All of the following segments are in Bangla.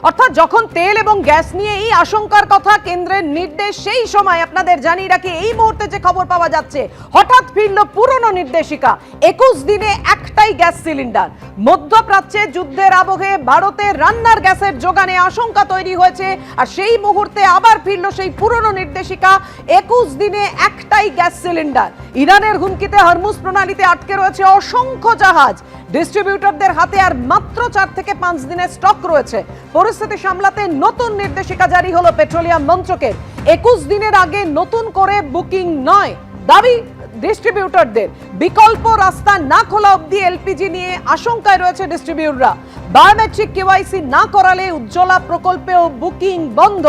অর্থাৎ যখন তেল এবং গ্যাস নিয়ে এই আশঙ্কার কথা কেন্দ্রের নির্দেশ, সেই সময় আপনাদের জানিয়ে রাখি এই মুহূর্তে যে খবর পাওয়া যাচ্ছে, হঠাৎ ফিরল পুরনো নির্দেশিকা। 21 দিনে একটাই গ্যাস সিলিন্ডার। মধ্যপ্রাচ্যে যুদ্ধের আবহে ভারতের রান্নার গ্যাসের যোগানে আশঙ্কা তৈরি হয়েছে, আর সেই মুহূর্তে আবার ফিরল সেই পুরনো নির্দেশিকা। 21 দিনে একটাই গ্যাস সিলিন্ডার। ইরানের হুমকিতে হরমুজ প্রণালীতে আটকে রয়েছে অসংখ্য জাহাজ। ডিস্ট্রিবিউটরদের হাতে আর মাত্র 4 থেকে 5 দিনের স্টক রয়েছে। পরিস্থিতি সামলাতে নতুন নির্দেশিকা জারি হলো পেট্রোলিয়াম মন্ত্রকের। 21 দিনের আগে নতুন করে বুকিং নয়, দাবি ডিস্ট্রিবিউটরদের। বিকল্প রাস্তা না খোলা অবধি এলপিজি নিয়ে আশঙ্কায় রয়েছে ডিস্ট্রিবিউটররা। বায়োমেট্রিক কেওয়াইসি না করালে উজ্জ্বলা প্রকল্পেও বুকিং বন্ধ।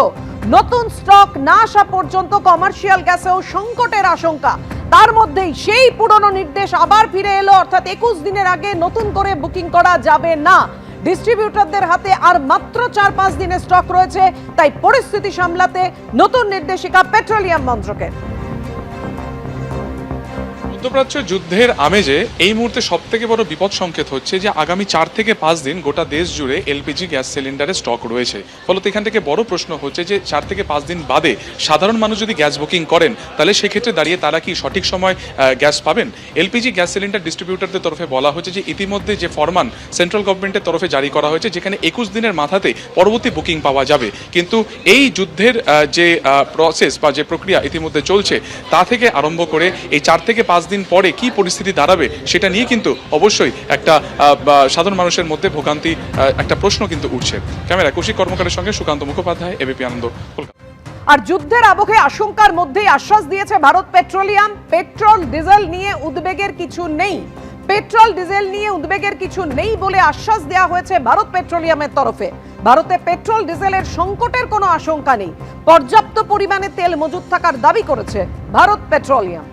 নতুন স্টক না আসা পর্যন্ত কমার্শিয়াল গ্যাসেও সংকটের আশঙ্কা। তার মধ্যেই সেই পুরনো নির্দেশ আবার ফিরে এলো, অর্থাৎ 21 দিনের আগে নতুন করে বুকিং করা যাবে না। ডিস্ট্রিবিউটরদের হাতে আর মাত্র 4-5 দিনের স্টক রয়েছে, তাই পরিস্থিতি সামলাতে নতুন নির্দেশিকা পেট্রোলিয়াম মন্ত্রকের। মধ্যপ্রাচ্য যুদ্ধের আমেজে এই মুহূর্তে সব থেকে বড় বিপদ সংকেত হচ্ছে যে আগামী 4 থেকে 5 দিন গোটা দেশ জুড়ে এলপিজি গ্যাস সিলিন্ডারের স্টক রয়েছে। ফলত এখান থেকে বড় প্রশ্ন হচ্ছে যে 4 থেকে 5 দিন বাদে সাধারণ মানুষ যদি গ্যাস বুকিং করেন, তাহলে সেক্ষেত্রে দাঁড়িয়ে তারা কি সঠিক সময় গ্যাস পাবেন? এলপিজি গ্যাস সিলিন্ডার ডিস্ট্রিবিউটরদের তরফে বলা হয়েছে যে ইতিমধ্যে যে ফরমান সেন্ট্রাল গভর্নমেন্টের তরফে জারি করা হয়েছে, যেখানে 21 দিনের মাথাতে পরবর্তী বুকিং পাওয়া যাবে। কিন্তু এই যুদ্ধের যে প্রসেস বা যে প্রক্রিয়া ইতিমধ্যে চলছে, তা থেকে আরম্ভ করে এই 4 থেকে 5 দিন পরে কি পরিস্থিতি দাঁড়াবে সেটা নিয়ে কিন্তু অবশ্যই একটা সাধারণ মানুষের মধ্যে ভোগান্তি, একটা প্রশ্ন কিন্তু উঠছে। ক্যামেরা কৌশিক কর্মকারের সঙ্গে সুকান্ত মুখোপাধ্যায়, এবিপি আনন্দ, কলকাতা। আর যুদ্ধের আবহে আশঙ্কার মধ্যেই আশ্বাস দিয়েছে ভারত পেট্রোলিয়াম। পেট্রোল ডিজেল নিয়ে উদ্বেগের কিছু নেই। পেট্রোল ডিজেল নিয়ে উদ্বেগের কিছু নেই বলে আশ্বাস দেওয়া হয়েছে ভারত পেট্রোলিয়ামের তরফে। ভারতে পেট্রোল ডিজেলের সংকটের কোনো আশঙ্কা নেই। পর্যাপ্ত পরিমাণে তেল মজুত থাকার দাবি করেছে ভারত পেট্রোলিয়াম।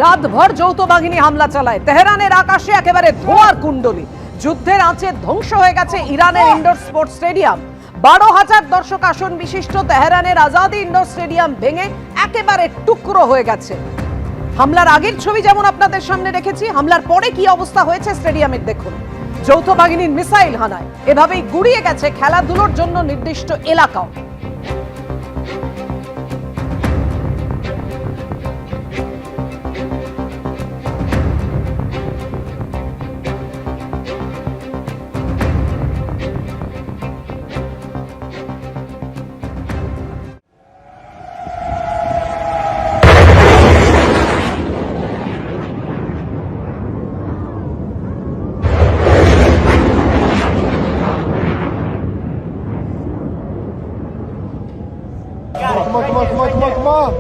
রাতভর যৌথ বাহিনী হামলা চালায়। তেহরানের আকাশে একেবারে ধোঁয়ার কুণ্ডলী। যুদ্ধের আঁচে ধ্বংস হয়ে গেছে ইরানের ইনডোর স্পোর্টস স্টেডিয়াম। 12,000 দর্শক আসন বিশিষ্ট তেহরানের আজাদি ইনডোর স্টেডিয়াম ভেঙে একেবারে টুকরো হয়ে গেছে। হামলার আগের ছবি যেমন আপনাদের সামনে রেখেছি, হামলার পরে কি অবস্থা হয়েছে স্টেডিয়ামের দেখুন। যৌথ বাহিনীর মিসাইল হানায় এভাবেই গুড়িয়ে গেছে খেলাধুলোর জন্য নির্দিষ্ট এলাকাও। Come on.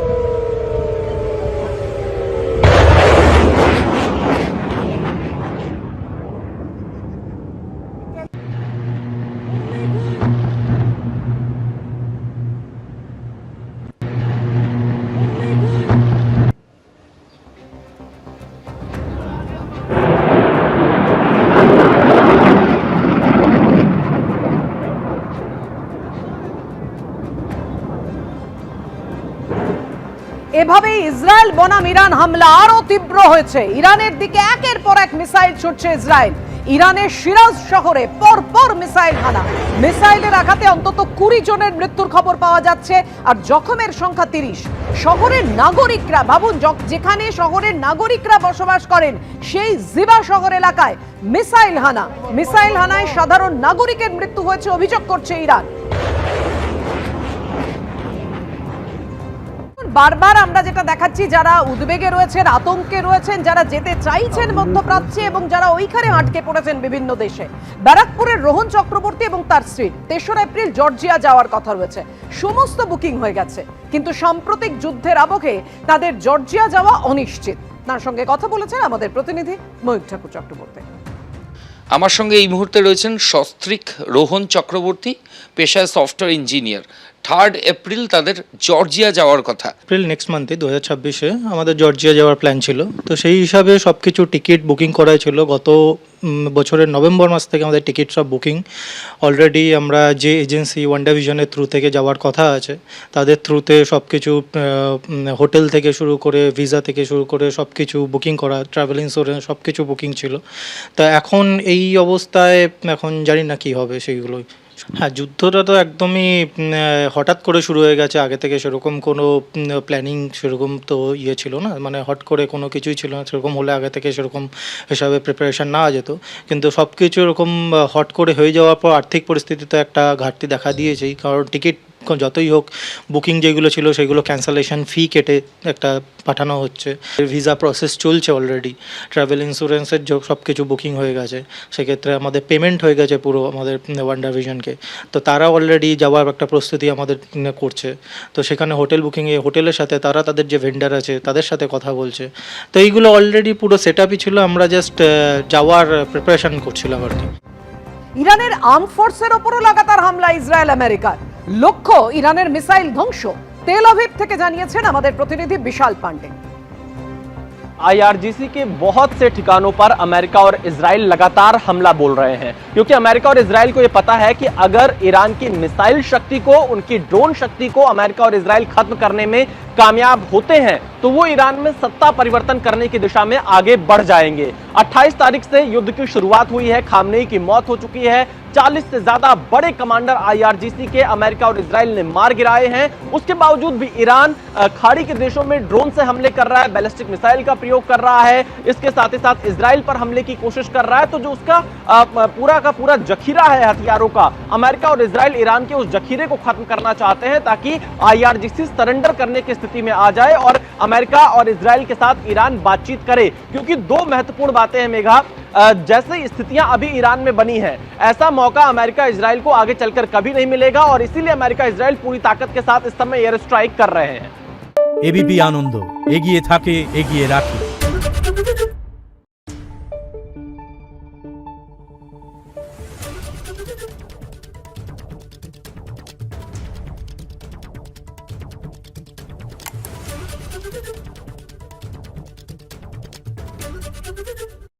এভাবেই ইসরায়েল বনাম ইরান হামলা আরো তীব্র হয়েছে। ইরানের দিকে একের পর এক মিসাইল ছুটছে ইসরায়েল। ইরানের সিরাজ শহরে পরপর মিসাইল হানা। মিসাইলের আঘাতে অন্তত 20 জনের মৃত্যুর খবর পাওয়া যাচ্ছে, আর জখমের সংখ্যা 30। শহরের নাগরিকরা, ভাবুন, যেখানে শহরের নাগরিকরা বসবাস করেন সেই জিবা শহর এলাকায় মিসাইল হানা। মিসাইল হানায় সাধারণ নাগরিকের মৃত্যু হয়েছে অভিযোগ করছে ইরান। বারবার আমরা যেটা দেখাচ্ছি, যারা উদ্বেগে রয়েছেন, আতঙ্কে রয়েছেন, যারা যেতে চাইছেন মধ্যপ্রাচ্যে এবং যারা ওইখানে আটকে পড়েছেন বিভিন্ন দেশে। ব্যারাকপুরের রোহন চক্রবর্তী এবং তার স্ত্রীর 3রা এপ্রিল জর্জিয়া যাওয়ার কথা রয়েছে। সমস্ত বুকিং হয়ে গেছে, কিন্তু সাম্প্রতিক যুদ্ধের আবহে তাদের জর্জিয়া যাওয়া অনিশ্চিত। তার সঙ্গে কথা বলেছেন আমাদের প্রতিনিধি ময়ূর ঠাকুর চক্রবর্তী। আমার সঙ্গে এই মুহূর্তে রয়েছেন সস্ত্রীক রোহন চক্রবর্তী, পেশায় সফটওয়্যার ইঞ্জিনিয়ার। 3 এপ্রিল তাদের জর্জিয়া যাওয়ার কথা। এপ্রিল নেক্সট মান্থে 2026-এ আমাদের জর্জিয়া যাওয়ার প্ল্যান ছিল। তো সেই হিসাবে সব কিছু টিকিট বুকিং করা ছিল গত বছরের নভেম্বর মাস থেকে আমাদের টিকিট সব বুকিং অলরেডি। আমরা যে এজেন্সি ওয়ান্ডা ভিশনের থ্রু থেকে যাওয়ার কথা আছে তাদের থ্রুতে সব কিছু হোটেল থেকে শুরু করে ভিসা থেকে শুরু করে সব কিছু বুকিং করা, ট্রাভেল ইন্স্যুরেন্স সব কিছু বুকিং ছিল। তা এখন এই অবস্থায় এখন জানি না কী হবে সেইগুলোই। হ্যাঁ, যুদ্ধটা তো একদমই হঠাৎ করে শুরু হয়ে গেছে, আগে থেকে সেরকম কোনো প্ল্যানিং সেরকম তো ছিল না, মানে হট করে কোনো কিছুই ছিল না। সেরকম হলে আগে থেকে সেরকম হিসাবে প্রিপারেশান নেওয়া যেত, কিন্তু সব কিছু এরকম হট করে হয়ে যাওয়ার পর আর্থিক পরিস্থিতিতে একটা ঘাটতি দেখা দিয়েছেই। কারণ টিকিট যতই হোক বুকিং যেগুলো ছিল সেগুলো ক্যান্সেলেশন ফি কেটে একটা পাঠানো হচ্ছে, ভিসা প্রসেস চলছে অলরেডি, ট্রাভেল ইন্স্যুরেন্সের সব কিছু বুকিং হয়ে গেছে, সেক্ষেত্রে আমাদের পেমেন্ট হয়ে গেছে পুরো আমাদের ওয়ান্ডা ভিশনকে। তো তারা অলরেডি যাওয়ার একটা প্রস্তুতি আমাদের করছে। তো সেখানে হোটেল বুকিংয়ে হোটেলের সাথে তারা তাদের যে ভেন্ডার আছে তাদের সাথে কথা বলছে। তো এইগুলো অলরেডি পুরো সেট আপই ছিল, আমরা জাস্ট যাওয়ার প্রিপারেশান করছিলাম আর কি। ইরানের আর্ম ফোর্সের ওপরও লাগাতার হামলা ইসরায়েল আমেরিকার, লক্ষ্য ইরানের মিসাইল ধ্বংস। তেল আভিভ থেকে জানিয়েছেন আমাদের প্রতিনিধি বিশাল পান্ডে। आईआरजीसी के बहुत से ठिकानों पर अमेरिका और इजराइल लगातार हमला बोल रहे हैं, क्योंकि अमेरिका और इजराइल को यह पता है कि अगर ईरान की मिसाइल शक्ति को, उनकी ड्रोन शक्ति को अमेरिका और इजराइल खत्म करने में कामयाब होते हैं तो वो ईरान में सत्ता परिवर्तन करने की दिशा में आगे बढ़ जाएंगे। 28 तारीख से युद्ध की शुरुआत हुई है, खामनेई की मौत हो चुकी है, 40 से ज्यादा बड़े कमांडर आईआरजीसी के अमेरिका और इजराइल ने मार गिराए हैं। उसके बावजूद भी ईरान खाड़ी के देशों में ड्रोन से हमले कर रहा है, बैलिस्टिक मिसाइल का प्रयोग कर रहा है, इसके साथ ही साथ इजराइल पर हमले की कोशिश कर रहा है। तो जो उसका पूरा का पूरा जखीरा है हथियारों का, अमेरिका और इजराइल ईरान के उस जखीरे को खत्म करना चाहते हैं ताकि आईआरजीसी सरेंडर करने की स्थिति में आ जाए और अमेरिका और इजराइल के साथ ईरान बातचीत करे। क्योंकि दो महत्वपूर्ण बातें हैं मेघा, जैसे स्थितियां अभी ईरान में बनी है, ऐसा मौका अमेरिका इजराइल को आगे चलकर कभी नहीं मिलेगा और इसीलिए अमेरिका इजराइल पूरी ताकत के साथ इस समय एयर स्ट्राइक कर रहे हैं। एबीपी आनंद एगिए थाके एगिए राखे।